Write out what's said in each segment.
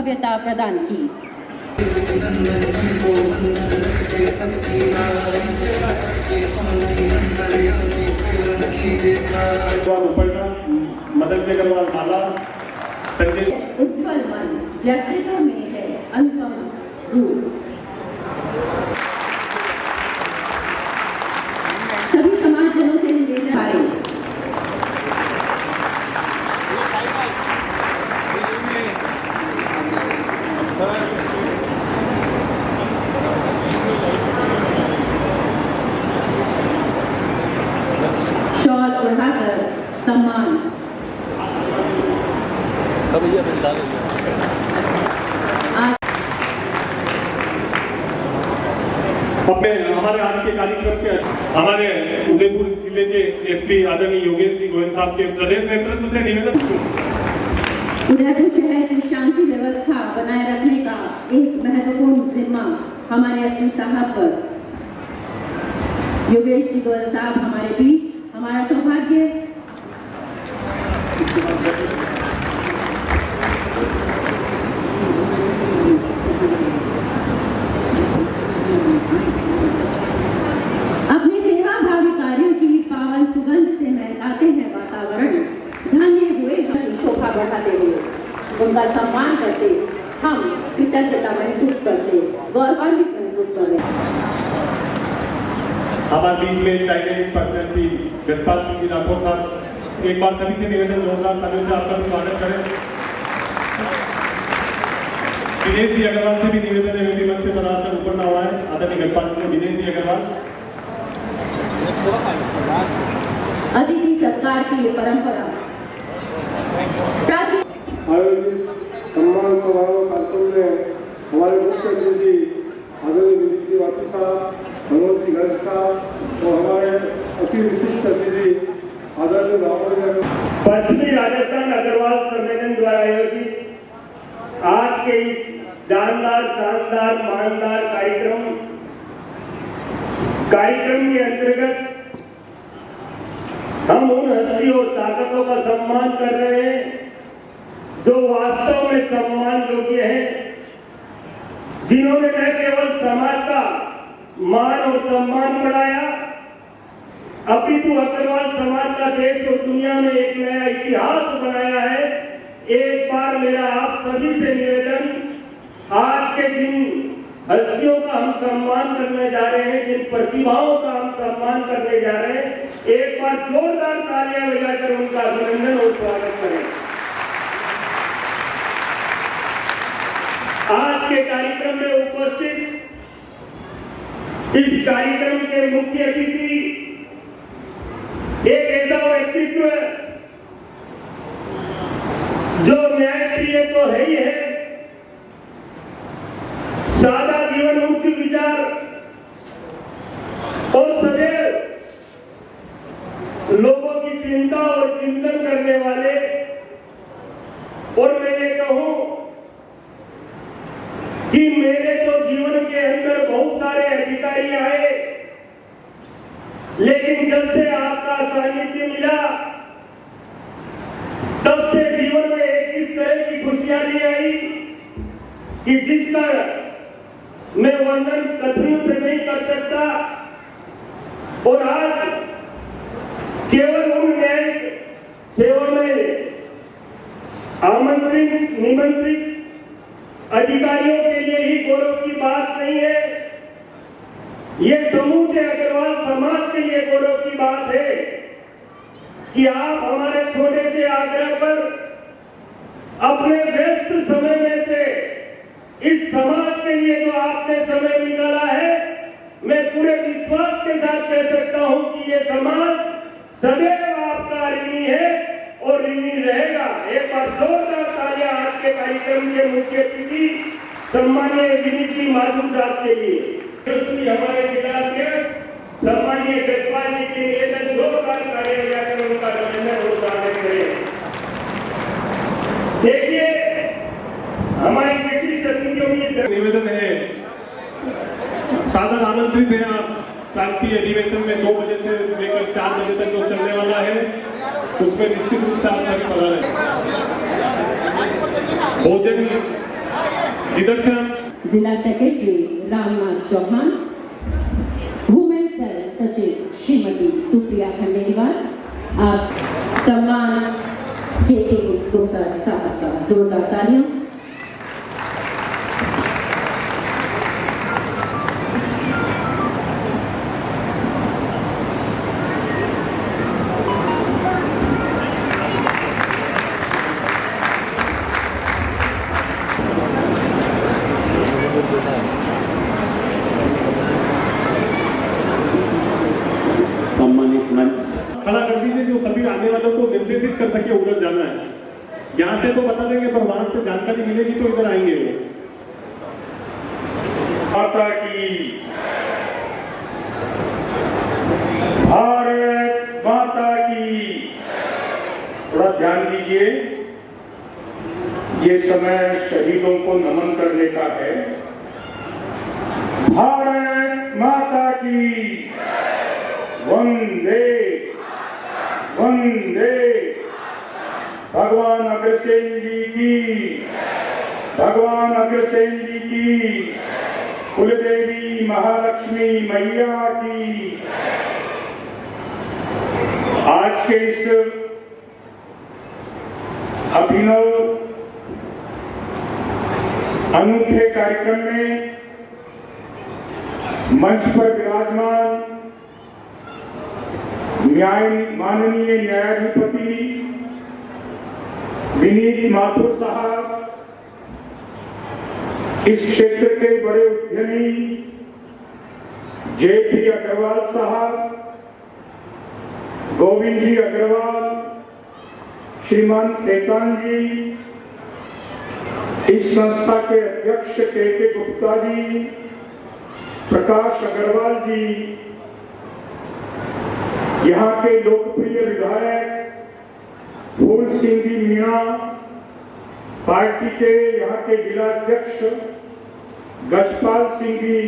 भव्यता प्रदान की। मदन जी अग्रवाल माला, संजय उज्जवल मन व्यक्तित्व में है अनुपम रूप। सभी समाजजनों से निवेदन है शॉल ओढ़ाकर सम्मान। हमारे आज के कार्यक्रम के हमारे उदयपुर जिले के एसपी आदरणीय योगेश जी गोयल साहब के प्रदेश नेतृत्व से निवेदन। उदयपुर शहर की शांति व्यवस्था बनाए रखने का एक महत्वपूर्ण जिम्मा हमारे एसपी साहब पर। योगेश जी गोयल साहब हमारे बीच, हमारा सौभाग्य। अपने सेवा भावी कार्यों की पावन सुगंध से महकाते हैं वातावरण। धन्य हुए हम शोभा बढ़ाते हुए उनका सम्मान करते, हम कृतज्ञता महसूस करते, गौरवान्वित महसूस कर रहे हैं। हमारे बीच में डायनेमिक पर्सनालिटी यशपाल सिंह जी राठौर साहब, एक बार सभी से निवेदन जोरदार तालियों से आपका भी स्वागत करें। दिनेश जी अग्रवाल से भी निवेदन है, वेदी मंच पे पधारकर ऊपर ना हुआ है। आदरणीय यशपाल सिंह दिनेश जी अग्रवाल। अतिथि सत्कार की ये परंपरा प्राचीन आयोजित सम्मान समारोह कार्यक्रम में हमारे मुख्य अतिथि आदरणीय विधि वासी साहब, भगवती गर्ग साहब और हमारे अति विशिष्ट अतिथि आदरणीय दामोदर पश्चिमी राजस्थान अग्रवाल सम्मेलन द्वारा आयोजित आज के इस जानदार, शानदार, मानदार कार्यक्रम के अंतर्गत हम उन हस्ती और ताकतों का सम्मान कर रहे हैं जो वास्तव में सम्मान योग्य हैं, जिन्होंने न केवल समाज का मान और सम्मान बढ़ाया, अपितु अग्रवाल समाज का देश और दुनिया में एक नया इतिहास बनाया है। एक बार मेरा आप सभी से निवेदन, आज के जिन हस्तियों का हम सम्मान करने जा रहे हैं, जिन प्रतिभाओं का हम सम्मान करने जा रहे हैं, एक बार जोरदार तालियां बजाकर उनका अभिनंदन और स्वागत करें। आज के कार्यक्रम में उपस्थित इस कार्यक्रम के मुख्य अतिथि एक ऐसा व्यक्तित्व जो न्यायप्रिय तो है ही है, सादा जीवन, उच्च विचार और सदैव लोगों की चिंता और चिंतन करने वाले, और मैं ये कहूं कि मेरे तो जीवन के अंदर बहुत सारे अधिकारी आए, लेकिन जब से आपका सानिध्य मिला तब से जीवन में एक इस तरह की खुशहाली आई कि जिसका मैं वर्णन कथनों से नहीं कर सकता। और आज केवल उन न्यायिक सेवा में आमंत्रित निमंत्रित अधिकारियों के लिए ही गौरव की बात नहीं है, ये समूचे अग्रवाल समाज के लिए गौरव की बात है कि आप हमारे छोटे से आग्रह पर अपने व्यस्त समय में से इस समाज के लिए जो आपने समय निकाला है, मैं पूरे विश्वास के साथ कह सकता हूं कि ये समाज सदैव आपका ऋणी है और ऋणी रहेगा। एक बार जोरदार तालियां आज के कार्यक्रम के मुख्य अतिथि सम्मानीय विनीत जी माधुर साहब के लिए। हमारे जिला अध्यक्ष सम्मानीय जगपाल जी के निवेदन जोरदार तालियां बजाकर उनका अभिनंदन और स्वागत करें। देखिए हमारे विशिष्ट अतिथियों की निवेदन है, सादर आमंत्रित है आप क्रांति अधिवेशन में 2 बजे से लेकर 4 बजे तक जो चलने वाला है, उसमें निश्चित रूप से आप सभी पधारें। भोजन जिधर से हम जिला secretary Ramnath Chauhan, women cell सचिव श्रीमती सुप्रिया खंडेलवाल, आप सम्मान के दो तरफ साहब का जोरदार तालियां। सम्मानित मंच, खड़ा कर दीजिए जो सभी आने वालों को निर्देशित कर सके उधर जाना है। यहाँ से तो बता देंगे पर वहां से जानकारी मिलेगी तो इधर आएंगे वो। माता की, भारत माता की। थोड़ा ध्यान दीजिए, ये समय शहीदों को नमन करने का है। भारत माता की, वंदे वंदे। भगवान अग्रसेन जी की, भगवान अग्रसेन जी की, कुलदेवी महालक्ष्मी मैया की। आज के इस अभिनव अनूठे कार्यक्रम में मंच पर विराजमान माननीय न्यायाधिपति विनीत माथुर साहब, इस क्षेत्र के बड़े उद्यमी जेपी अग्रवाल साहब, गोविंद जी अग्रवाल, श्रीमान खेतान जी, इस संस्था के अध्यक्ष के गुप्ता जी, प्रकाश अग्रवाल जी, यहाँ के लोकप्रिय विधायक फूल सिंह जी मीणा, पार्टी के यहाँ के जिला अध्यक्ष गजपाल सिंह जी,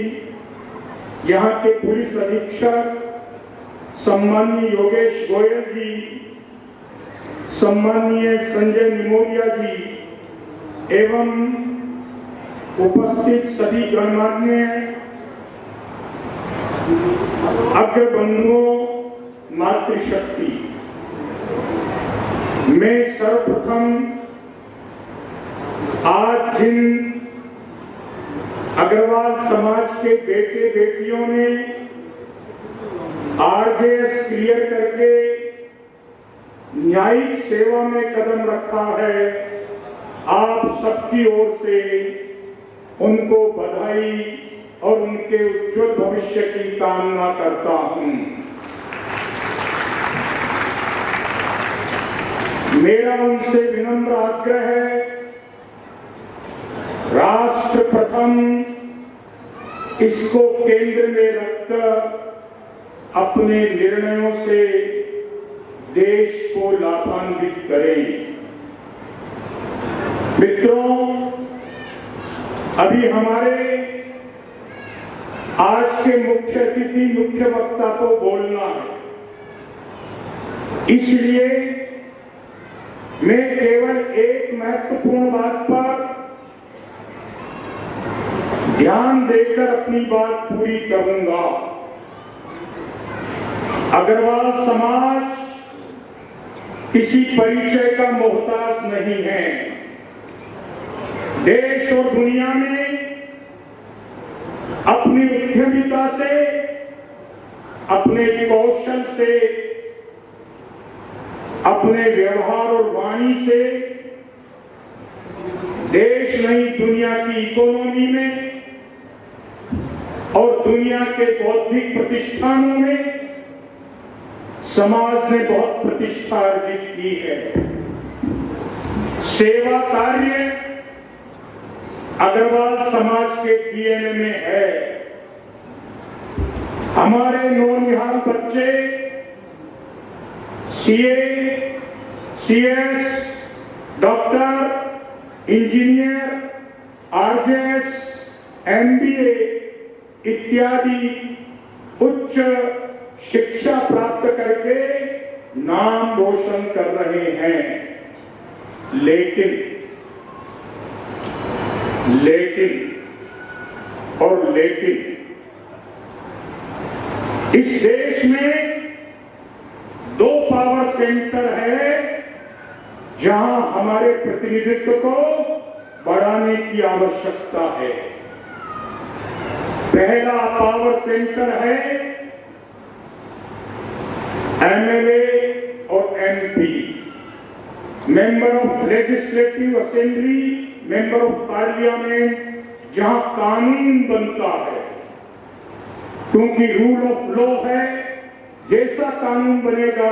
यहाँ के पुलिस अधीक्षक सम्माननीय योगेश गोयल जी, सम्माननीय संजय निमोरिया जी एवं उपस्थित सभी गणमान्य अग्रबंधुओं, मातृशक्ति। मैं सर्वप्रथम आज जिन अग्रवाल समाज के बेटे बेटियों ने आरजेएस क्लियर करके न्यायिक सेवा में कदम रखा है, आप सबकी ओर से उनको बधाई और उनके उज्जवल भविष्य की कामना करता हूं। मेरा उनसे विनम्र आग्रह है, राष्ट्र प्रथम इसको केंद्र में रखकर अपने निर्णयों से देश को लाभान्वित करें। मित्रों, अभी हमारे आज के मुख्य अतिथि, मुख्य वक्ता को बोलना है, इसलिए मैं केवल एक महत्वपूर्ण बात पर ध्यान देकर अपनी बात पूरी करूंगा। अग्रवाल समाज किसी परिचय का मोहताज नहीं है। देश और दुनिया में अपनी उद्यमिता से, अपने कौशल से, अपने व्यवहार और वाणी से देश नहीं दुनिया की इकोनॉमी में और दुनिया के बौद्धिक प्रतिष्ठानों में समाज ने बहुत प्रतिष्ठा अर्जित की है। सेवा कार्य अग्रवाल समाज के डीएनए में है। हमारे नौनिहाल बच्चे CA, CS, doctor, engineer, RJS, MBA इत्यादि उच्च शिक्षा प्राप्त करके नाम रोशन कर रहे हैं, लेकिन लेकिन इस देश में 2 पावर सेंटर है जहां हमारे प्रतिनिधित्व को बढ़ाने की आवश्यकता है। पहला पावर सेंटर है एमएलए और MP, member of legislative assembly, member of parliament, जहां कानून बनता है, क्योंकि रूल ऑफ लॉ है। जैसा कानून बनेगा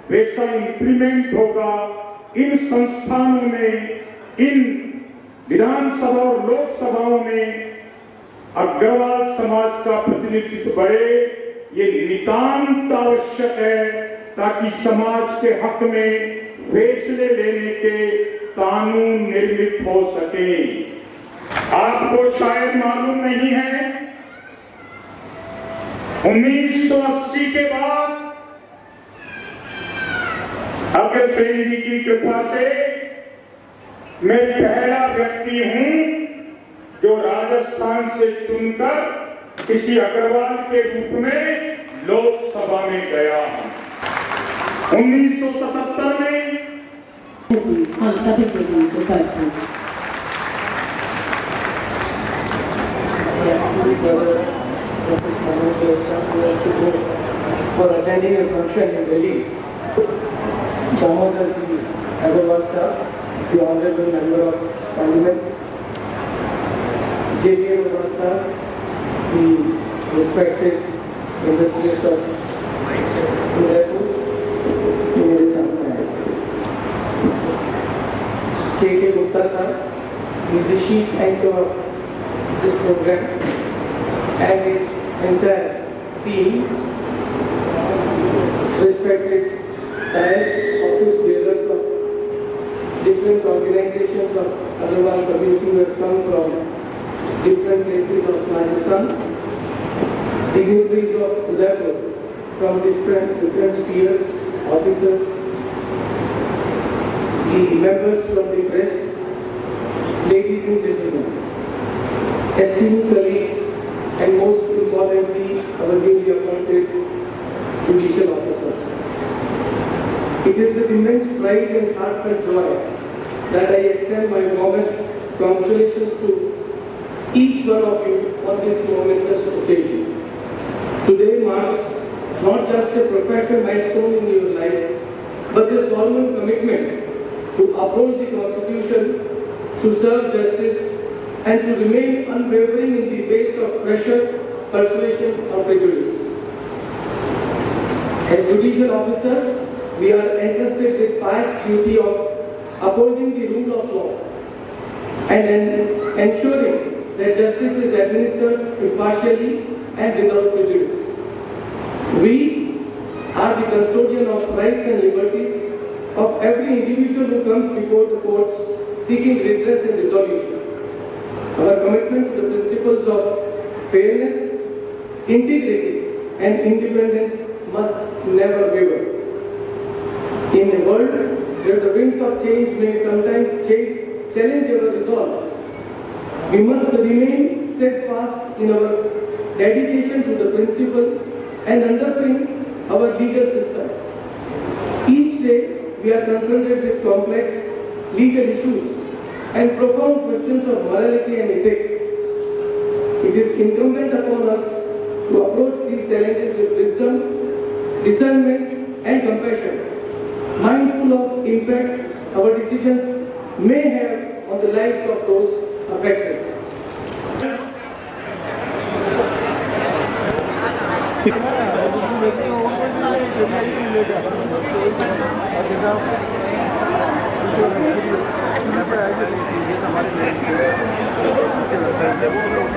वैसा इंप्लीमेंट होगा। इन संस्थानों में, इन विधानसभा और लोकसभाओं में अग्रवाल समाज का प्रतिनिधित्व बढ़े, ये नितांत आवश्यक है, ताकि समाज के हक में फैसले लेने के कानून निर्मित हो सके। आपको शायद मालूम नहीं है, 1980 के बाद अगर सेन जी की कृपा से मैं पहला व्यक्ति हूं जो राजस्थान से चुनकर किसी अग्रवाल के रूप में लोकसभा में गया हूं। 1977 में हम सभी के बीच उपस्थित for attending a function in Delhi. Thomas G. Agarwal sir, the Honorable Member of Parliament, J.P. Agarwal sir, the respected industrialist of Udaipur, मेरे सामने आए। K.K. Gupta sir, the chief anchor of this program, and his entire team, respected ties, office bearers of different organizations of Agarwal community who has come from different places of Rajasthan, dignitaries of Udaipur from different spheres, officers, the members from the press, ladies and gentlemen, esteemed colleagues, and most importantly, our newly appointed judicial officers. It is with immense pride and heartfelt joy that I extend my warmest congratulations to each one of you on this momentous occasion. Today marks not just a professional milestone in your lives, but a solemn commitment to uphold the Constitution, to serve justice, and to remain unwavering in the face of pressure, persuasion, or prejudice. As judicial officers, we are entrusted with pious duty of upholding the rule of law and ensuring that justice is administered impartially and without prejudice. We are the custodian of rights and liberties of every individual who comes before the courts seeking redress and resolution. Our commitment to the principles of fairness, integrity, and independence must never waver. In a world where the winds of change may sometimes challenge our resolve, we must remain steadfast in our dedication to the principle and underpin our legal system. Each day we are confronted with complex legal issues and profound questions of morality and ethics. It is incumbent upon us to approach these challenges with wisdom, discernment, and compassion, mindful of impact our decisions may have on the lives of those affected.